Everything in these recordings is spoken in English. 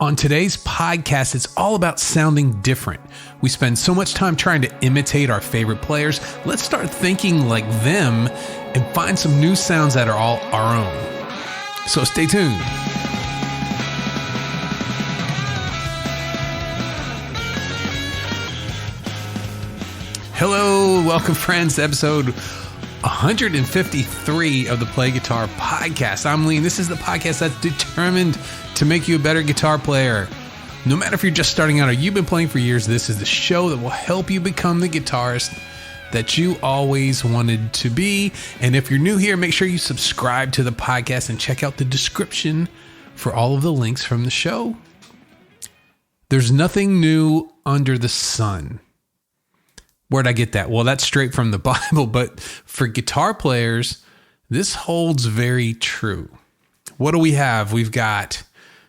On today's podcast, it's all about sounding different. We spend so much time trying to imitate our favorite players. Let's start thinking like them and find some new sounds that are all our own. So stay tuned. Hello, welcome friends to episode 153 of the Play Guitar Podcast. I'm Lee, and this is the podcast that's determined to make you a better guitar player. No matter if you're just starting out or you've been playing for years, this is the show that will help you become the guitarist that you always wanted to be. And if you're new here, make sure you subscribe to the podcast and check out the description for all of the links from the show. There's nothing new under the sun. Where'd I get that? Well, that's straight from the Bible, but for guitar players, this holds very true. What do we have? We've got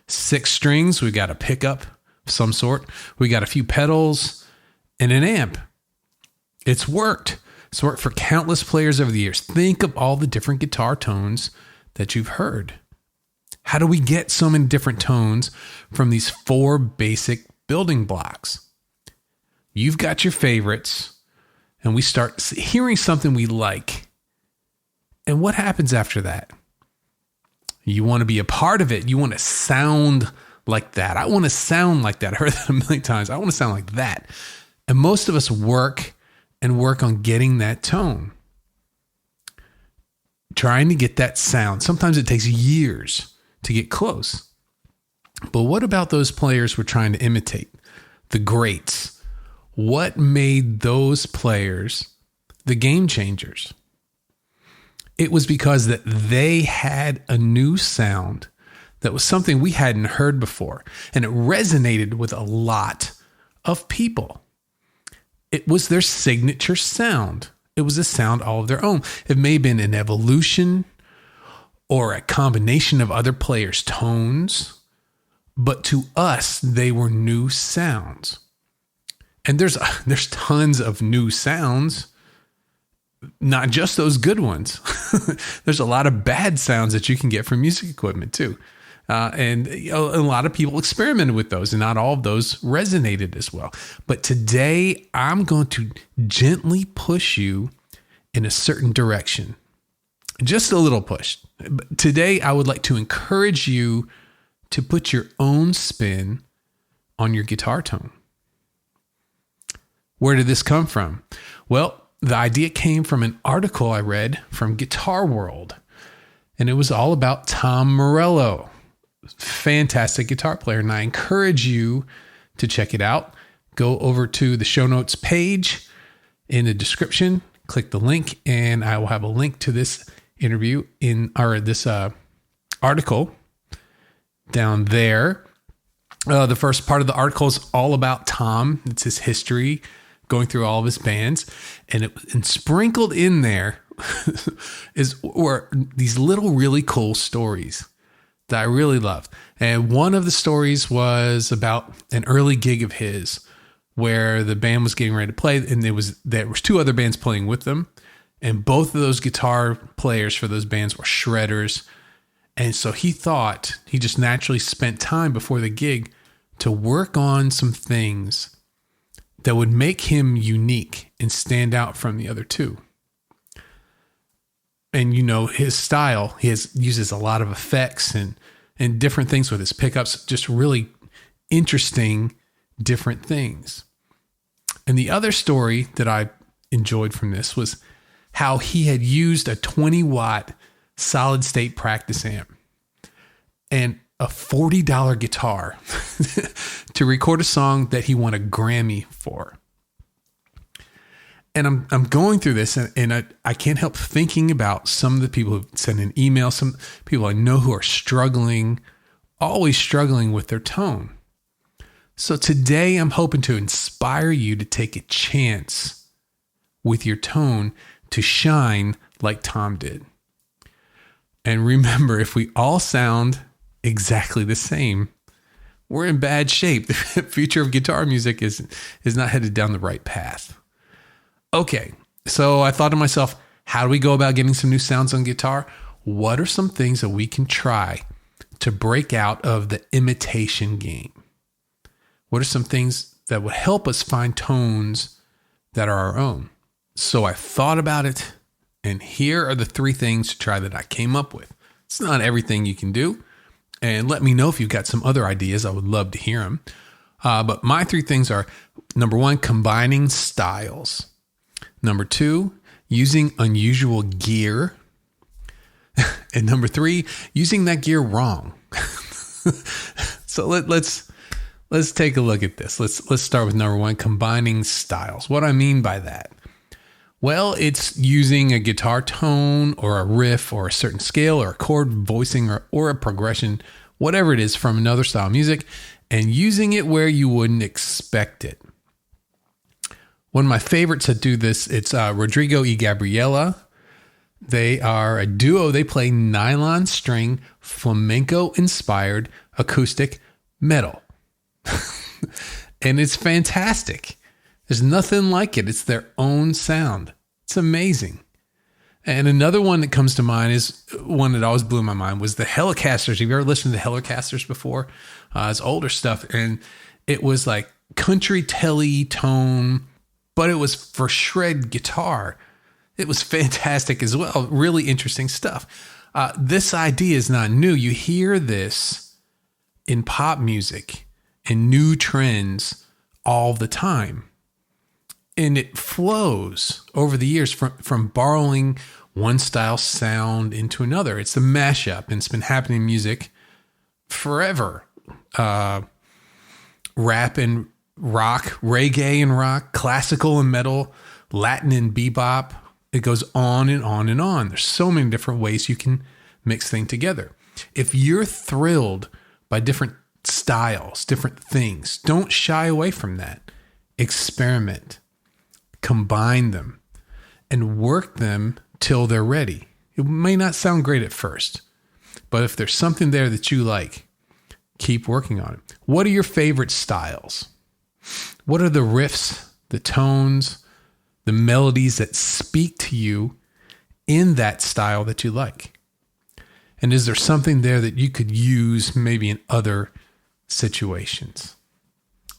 6 strings. We've got a pickup of some sort. We got a few pedals and an amp. It's worked. It's worked for countless players over the years. Think of all the different guitar tones that you've heard. How do we get so many different tones from these 4 basic building blocks? You've got your favorites, and we start hearing something we like. And what happens after that? You want to be a part of it. You want to sound like that. I want to sound like that. I heard that a million times. I want to sound like that. And most of us work on getting that tone. Trying to get that sound. Sometimes it takes years to get close. But what about those players we're trying to imitate? The greats. What made those players the game changers? It was because that they had a new sound that was something we hadn't heard before, and it resonated with a lot of people. It was their signature sound. It was a sound all of their own. It may have been an evolution or a combination of other players' tones, but to us, they were new sounds. And there's tons of new sounds. Not just those good ones. There's a lot of bad sounds that you can get from music equipment too. And a lot of people experimented with those, and not all of those resonated as well. But today I'm going to gently push you in a certain direction. Just a little push. But today I would like to encourage you to put your own spin on your guitar tone. Where did this come from? Well, the idea came from an article I read from Guitar World, and it was all about Tom Morello, fantastic guitar player, and I encourage you to check it out. Go over to the show notes page in the description, click the link, and I will have a link to this interview this article down there. The first part of the article is all about Tom. It's his history, going through all of his bands, and sprinkled in there were these little really cool stories that I really love. And one of the stories was about an early gig of his where the band was getting ready to play, and there was 2 other bands playing with them, and both of those guitar players for those bands were shredders. And so he just naturally spent time before the gig to work on some things that would make him unique and stand out from the other 2. And his style, uses a lot of effects and different things with his pickups, just really interesting different things. And the other story that I enjoyed from this was how he had used a 20-watt solid state practice amp and a $40 guitar to record a song that he won a Grammy for. And I'm going through this, and I can't help thinking about some of the people who sent an email, some people I know who are always struggling with their tone. So today I'm hoping to inspire you to take a chance with your tone to shine like Tom did. And remember, if we all sound exactly the same, we're in bad shape. The future of guitar music is not headed down the right path. Okay, so I thought to myself, how do we go about getting some new sounds on guitar? What are some things that we can try to break out of the imitation game? What are some things that would help us find tones that are our own? So I thought about it, and here are the 3 things to try that I came up with. It's not everything you can do, and let me know if you've got some other ideas. I would love to hear them. But my 3 things are, number 1, combining styles. Number 2, using unusual gear. And number 3, using that gear wrong. So let's take a look at this. Let's start with number 1, combining styles. What I mean by that? Well, it's using a guitar tone or a riff or a certain scale or a chord voicing or a progression, whatever it is from another style of music, and using it where you wouldn't expect it. One of my favorites that do this, it's Rodrigo y Gabriela. They are a duo. They play nylon string, flamenco-inspired acoustic metal. And it's fantastic. There's nothing like it. It's their own sound. It's amazing. And another one that comes to mind is one that always blew my mind was the Helicasters. Have you ever listened to the Helicasters before? It's older stuff. And it was like country telly tone, but it was for shred guitar. It was fantastic as well. Really interesting stuff. This idea is not new. You hear this in pop music and new trends all the time. And it flows over the years from borrowing one style sound into another. It's a mashup, and it's been happening in music forever. Rap and rock, reggae and rock, classical and metal, Latin and bebop. It goes on and on and on. There's so many different ways you can mix things together. If you're thrilled by different styles, different things, don't shy away from that. Experiment. Combine them and work them till they're ready. It may not sound great at first, but if there's something there that you like, keep working on it. What are your favorite styles? What are the riffs, the tones, the melodies that speak to you in that style that you like? And is there something there that you could use maybe in other situations?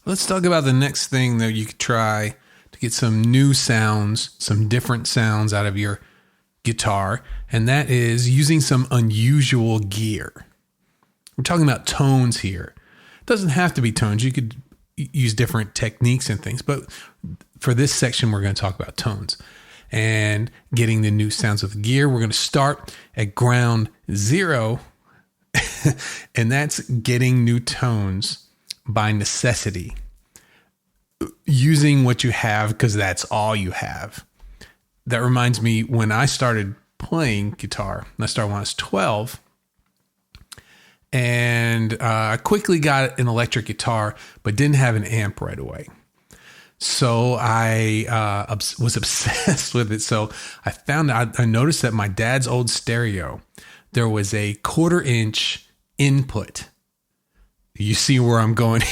Let's talk about the next thing that you could try to get some new sounds, some different sounds out of your guitar, and that is using some unusual gear. We're talking about tones here. It doesn't have to be tones. You could use different techniques and things, but for this section, we're going to talk about tones and getting the new sounds with gear. We're going to start at ground zero, and that's getting new tones by necessity. Using what you have because that's all you have. That reminds me, when I started playing guitar, I started when I was 12, and I quickly got an electric guitar, but didn't have an amp right away. So I was obsessed with it. So I noticed that my dad's old stereo, there was a 1/4-inch input. You see where I'm going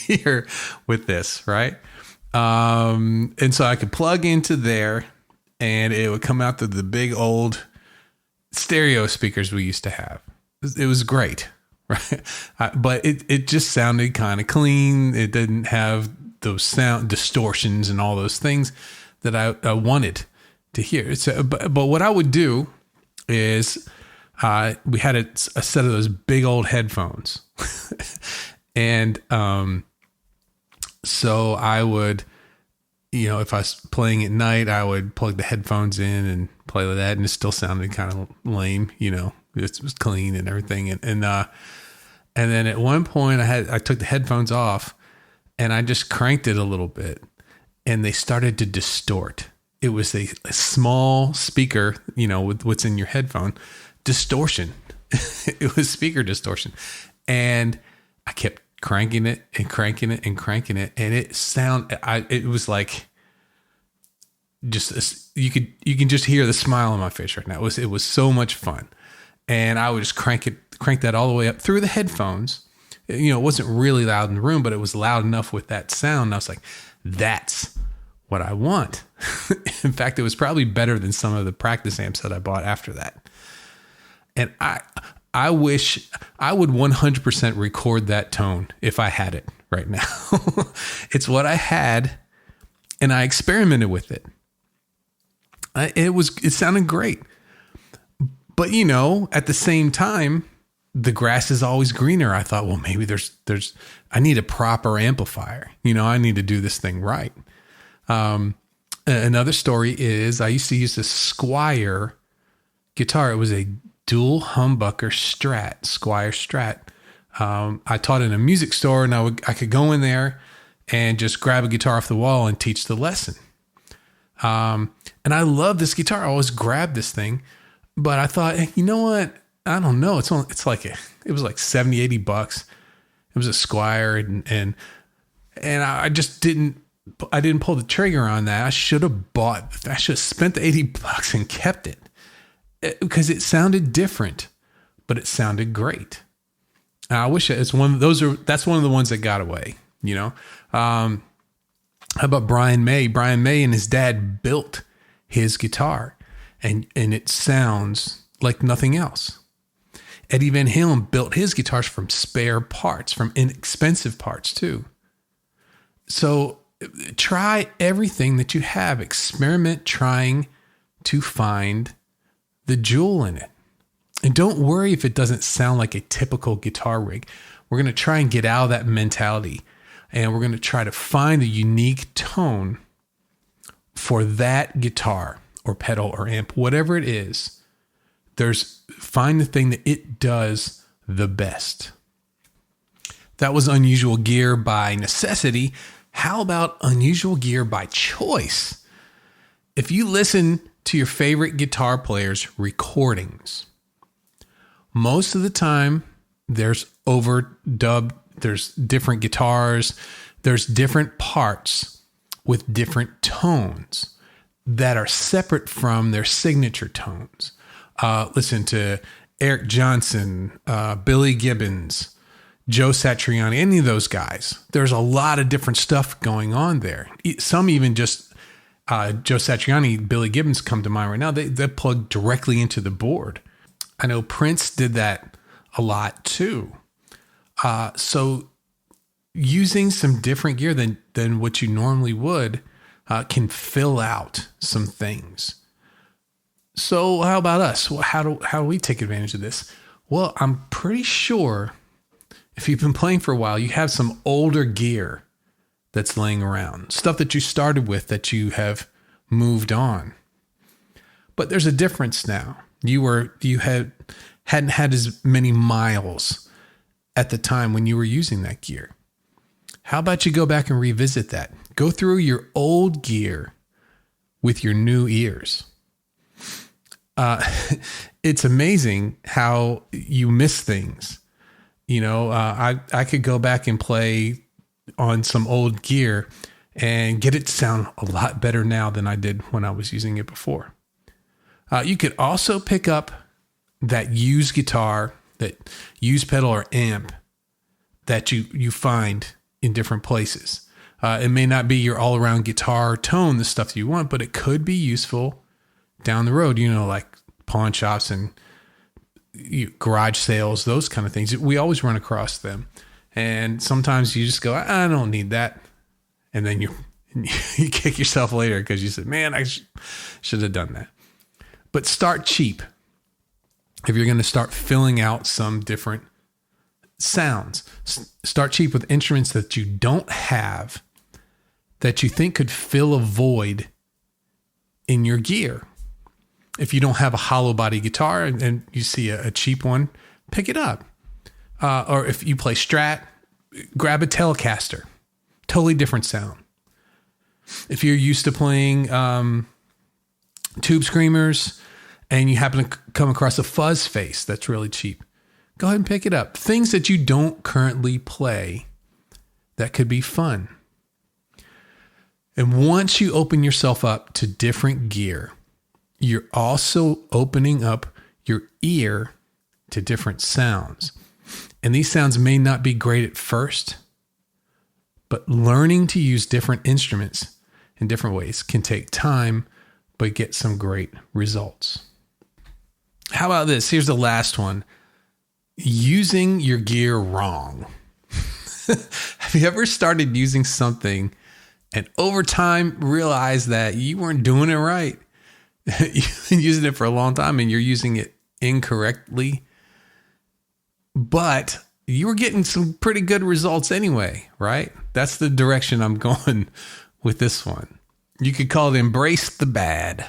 here with this, right? And so I could plug into there and it would come out to the big old stereo speakers we used to have. It was great, right? But it just sounded kind of clean. It didn't have those sound distortions and all those things that I wanted to hear. So, but what I would do is we had a set of those big old headphones. And so I would, if I was playing at night, I would plug the headphones in and play with that, and it still sounded kind of lame, it was clean and everything. And then at one point I took the headphones off and I just cranked it a little bit and they started to distort. It was a small speaker, with what's in your headphone distortion. It was speaker distortion. And I kept cranking it and cranking it and cranking it. And it was like, you can just hear the smile on my face right now. It was so much fun. And I would just crank that all the way up through the headphones. It wasn't really loud in the room, but it was loud enough with that sound. And I was like, that's what I want. In fact, it was probably better than some of the practice amps that I bought after that. And I I wish I would 100% record that tone if I had it right now. It's what I had, and I experimented with it. It sounded great. But, at the same time, the grass is always greener. I thought, well, maybe I need a proper amplifier. I need to do this thing right. Another story is I used to use this Squier guitar. It was a dual humbucker Squier Strat. I taught in a music store, and I could go in there and just grab a guitar off the wall and teach the lesson. And I love this guitar. I always grab this thing, but I thought, hey, you know what? I don't know. It was like $70, $80. It was a Squier, and I just didn't pull the trigger on that. I should have spent the $80 and kept it, because it sounded different, but it sounded great. And I wish that's one of the ones that got away, How about Brian May? Brian May and his dad built his guitar, and it sounds like nothing else. Eddie Van Halen built his guitars from spare parts, from inexpensive parts too. So try everything that you have. Experiment trying to find the jewel in it. And don't worry if it doesn't sound like a typical guitar rig. We're going to try and get out of that mentality, and we're going to try to find a unique tone for that guitar or pedal or amp, whatever it is. Find the thing that it does the best. That was unusual gear by necessity. How about unusual gear by choice? If you listen to your favorite guitar players' recordings, most of the time there's overdub, there's different guitars, there's different parts with different tones that are separate from their signature tones. Listen to Eric Johnson, Billy Gibbons, Joe Satriani, any of those guys. There's a lot of different stuff going on there. Some even just Joe Satriani, Billy Gibbons come to mind right now. They plug directly into the board. I know Prince did that a lot too. So using some different gear than what you normally would can fill out some things. So how about us? Well, how do we take advantage of this? Well, I'm pretty sure if you've been playing for a while, you have some older gear that's laying around, stuff that you started with that you have moved on. But there's a difference now. You hadn't had as many miles at the time when you were using that gear. How about you go back and revisit that? Go through your old gear with your new ears. It's amazing how you miss things. I could go back and play on some old gear and get it to sound a lot better now than I did when I was using it before. You could also pick up that used guitar, that used pedal or amp that you find in different places. It may not be your all-around guitar tone, the stuff you want, but it could be useful down the road, like pawn shops and garage sales, those kind of things. We always run across them. And sometimes you just go, I don't need that. And then you kick yourself later because you said, man, I should have done that. But start cheap. If you're going to start filling out some different sounds, start cheap with instruments that you don't have that you think could fill a void in your gear. If you don't have a hollow body guitar and you see a cheap one, pick it up. Or if you play Strat, grab a Telecaster. Totally different sound. If you're used to playing tube screamers and you happen to come across a fuzz face that's really cheap, go ahead and pick it up. Things that you don't currently play that could be fun. And once you open yourself up to different gear, you're also opening up your ear to different sounds. And these sounds may not be great at first, but learning to use different instruments in different ways can take time, but get some great results. How about this? Here's the last one. using your gear wrong. Have you ever started using something and over time realized that you weren't doing it right? You've been using it for a long time and you're using it incorrectly, but you were getting some pretty good results anyway, right? That's the direction I'm going with this one. You could call it embrace the bad.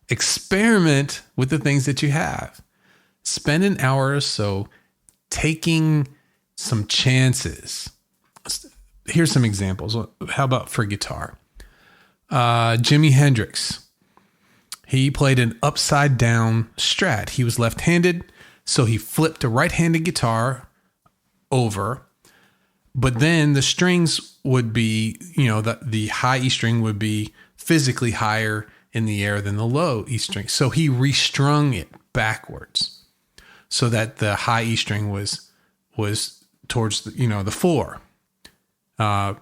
Experiment with the things that you have. Spend an hour or so taking some chances. Here's some examples. How about for guitar? Jimi Hendrix. He played an upside down Strat. He was left-handed, so he flipped a right-handed guitar over, but then the strings would be, the high E string would be physically higher in the air than the low E string. So he restrung it backwards so that the high E string was towards the floor. And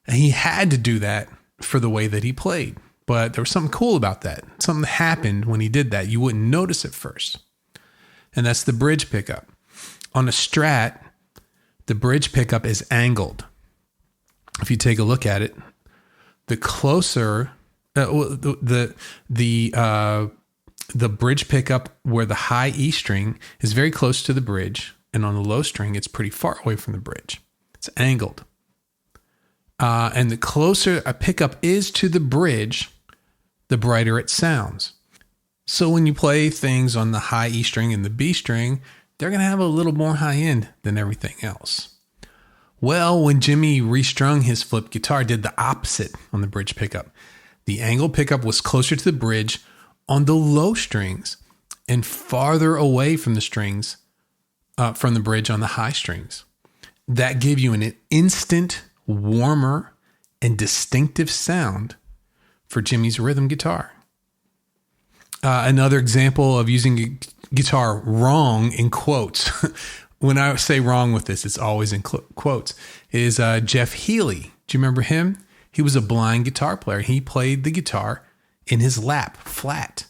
he had to do that for the way that he played. But there was something cool about that. Something happened when he did that. You wouldn't notice at first. And that's the bridge pickup. On a Strat, the bridge pickup is angled. If you take a look at it, the closer the bridge pickup where the high E string is very close to the bridge, and on the low string, it's pretty far away from the bridge. It's angled. And the closer a pickup is to the bridge, the brighter it sounds. So when you play things on the high E string and the B string, they're going to have a little more high end than everything else. Well, when Jimmy restrung his flip guitar, did the opposite on the bridge pickup. The angle pickup was closer to the bridge on the low strings and farther away from the strings, from the bridge on the high strings. That gave you an instant, warmer, and distinctive sound for Jimmy's rhythm guitar. Another example of using a guitar wrong in quotes. When I say wrong with this, it's always in quotes, is Jeff Healey. Do you remember him? He was a blind guitar player. He played the guitar in his lap, flat.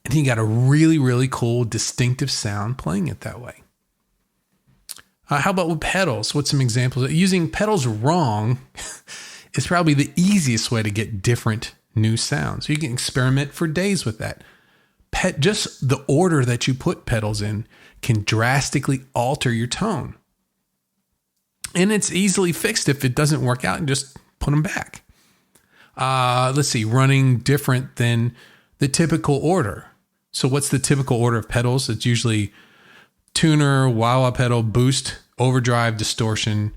And he got a really, really cool, distinctive sound playing it that way. How about with pedals? What's some examples? Using pedals wrong is probably the easiest way to get different new sounds. You can experiment for days with that. Just the order that you put pedals in can drastically alter your tone. And it's easily fixed if it doesn't work out, and just put them back. Let's see, running different than the typical order. So what's the typical order of pedals? It's usually tuner, wah-wah pedal, boost, overdrive, distortion,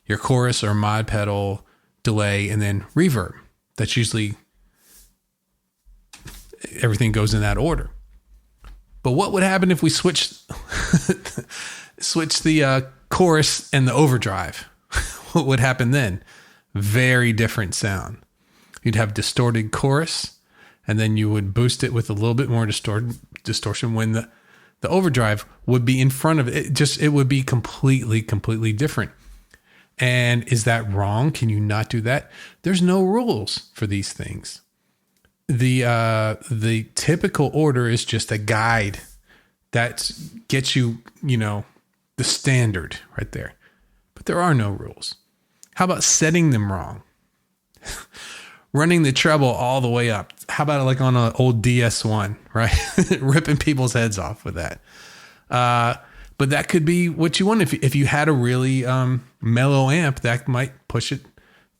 your chorus or mod pedal, delay, and then reverb. That's usually everything goes in that order. But what would happen if we switched the chorus and the overdrive? What would happen then? Very different sound. You'd have distorted chorus, and then you would boost it with a little bit more distortion when the overdrive would be in front of it. It would be completely different. And is that wrong? Can you not do that? There's no rules for these things. The typical order is just a guide that gets you, the standard right there. But there are no rules. How about setting them wrong? Running the treble all the way up. How about like on an old DS1, right? Ripping people's heads off with that. But that could be what you want. If you had a really mellow amp, that might push it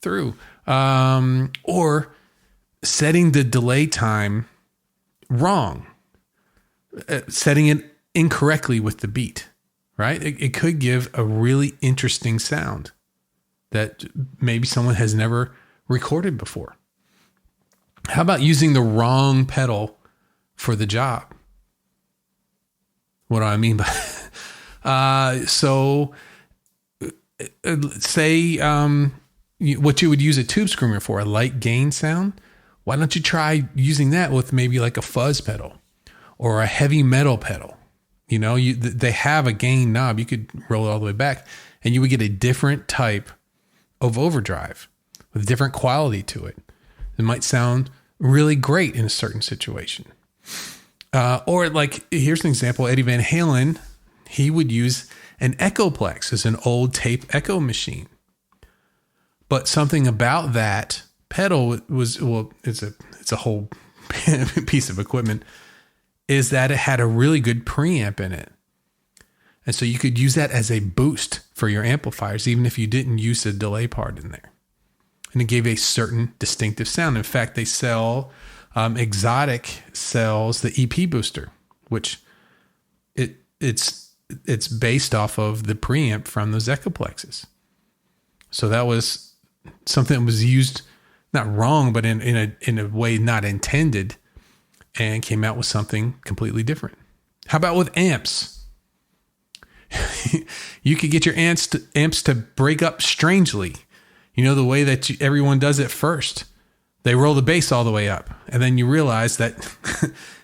through. Or setting the delay time wrong. Setting it incorrectly with the beat, right? It could give a really interesting sound that maybe someone has never recorded before. How about using the wrong pedal for the job? What do I mean by say what you would use a tube screamer for, a light gain sound. Why don't you try using that with maybe like a fuzz pedal or a heavy metal pedal? They have a gain knob. You could roll it all the way back and you would get a different type of overdrive with different quality to it. It might sound really great in a certain situation. Or like, here's an example. Eddie Van Halen, he would use an Echoplex as an old tape echo machine. But something about that pedal was, well, it's a whole piece of equipment, is that it had a really good preamp in it. And so you could use that as a boost for your amplifiers, even if you didn't use a delay part in there. And it gave a certain distinctive sound. In fact, they sell, Exotic sells the EP booster, which it's based off of the preamp from those Echoplexes. So that was something that was used, not wrong, but in a way not intended, and came out with something completely different. How about with amps? You could get your amps to break up strangely. You know, the way that everyone does it first. They roll the bass all the way up, and then you realize that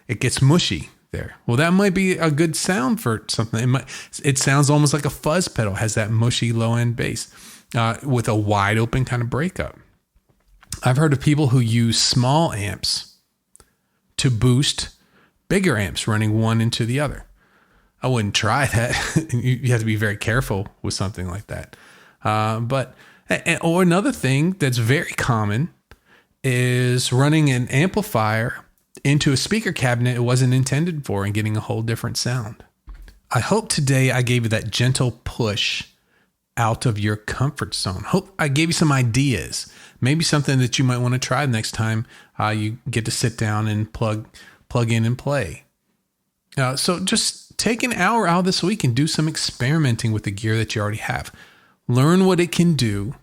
it gets mushy there. Well, that might be a good sound for something. It sounds almost like a fuzz pedal, has that mushy low end bass with a wide open kind of breakup. I've heard of people who use small amps to boost bigger amps running one into the other. I wouldn't try that. You have to be very careful with something like that. Or another thing that's very common is running an amplifier into a speaker cabinet it wasn't intended for and getting a whole different sound. I hope today I gave you that gentle push out of your comfort zone. Hope I gave you some ideas, maybe something that you might want to try the next time you get to sit down and plug in and play. So just take an hour out this week and do some experimenting with the gear that you already have. Learn what it can do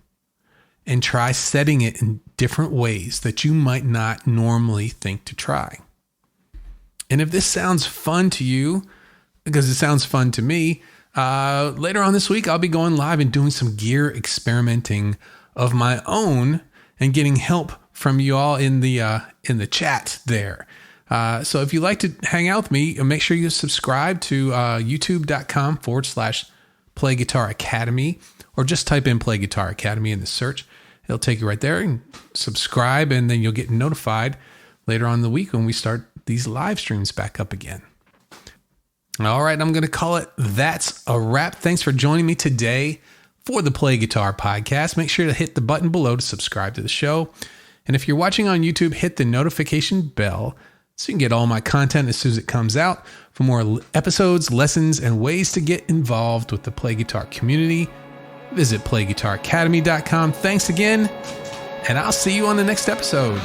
and try setting it in different ways that you might not normally think to try. And if this sounds fun to you, because it sounds fun to me, later on this week, I'll be going live and doing some gear experimenting of my own and getting help from you all in the chat there. So if you'd like to hang out with me, make sure you subscribe to youtube.com/Play Guitar Academy, or just type in Play Guitar Academy in the search. It'll take you right there, and subscribe, and then you'll get notified later on in the week when we start these live streams back up again. All right, I'm going to call it that's a wrap. Thanks for joining me today for the Play Guitar Podcast. Make sure to hit the button below to subscribe to the show. And if you're watching on YouTube, hit the notification bell so you can get all my content as soon as it comes out. For more episodes, lessons, and ways to get involved with the Play Guitar community, visit playguitaracademy.com. Thanks again, and I'll see you on the next episode.